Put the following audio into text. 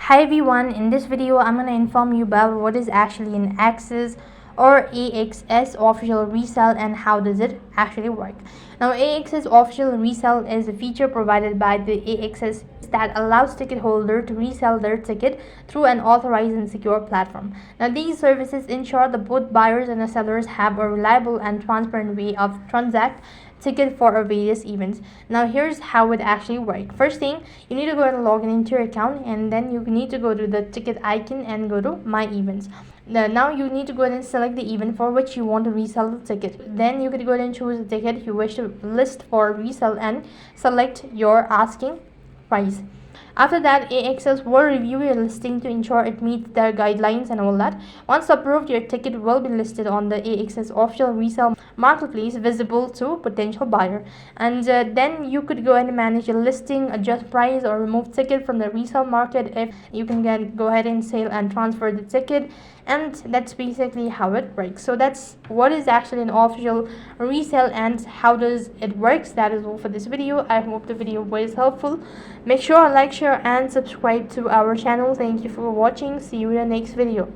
Hi everyone, in this video I'm going to inform you about what is actually an Axs or Axs Official Resale and how does it actually work. Now Axs Official Resale is a feature provided by the Axs that allows ticket holder to resell their ticket through an authorized and secure platform. Now these services ensure that both buyers and the sellers have a reliable and transparent way of transact ticket for various events. Now here's how it actually works. First thing, you need to go and log in into your account, and then you need to go to the ticket icon and go to my events. Now you need to go ahead and select the event for which you want to resell the ticket. Then you could go ahead and choose the ticket you wish to list for resale and select your asking price. After that, Axs will review your listing to ensure it meets their guidelines and all that. Once approved, your ticket will be listed on the Axs Official Resale Marketplace, visible to potential buyer. And then you could go ahead and manage your listing, adjust price, or remove ticket from the resale market. If you can go ahead and sell and transfer the ticket, and that's basically how it works. So that's what is actually an official resale and how does it works. That is all for this video. I hope the video was helpful. Make sure to like, share and subscribe to our channel. Thank you for watching. See you in the next video.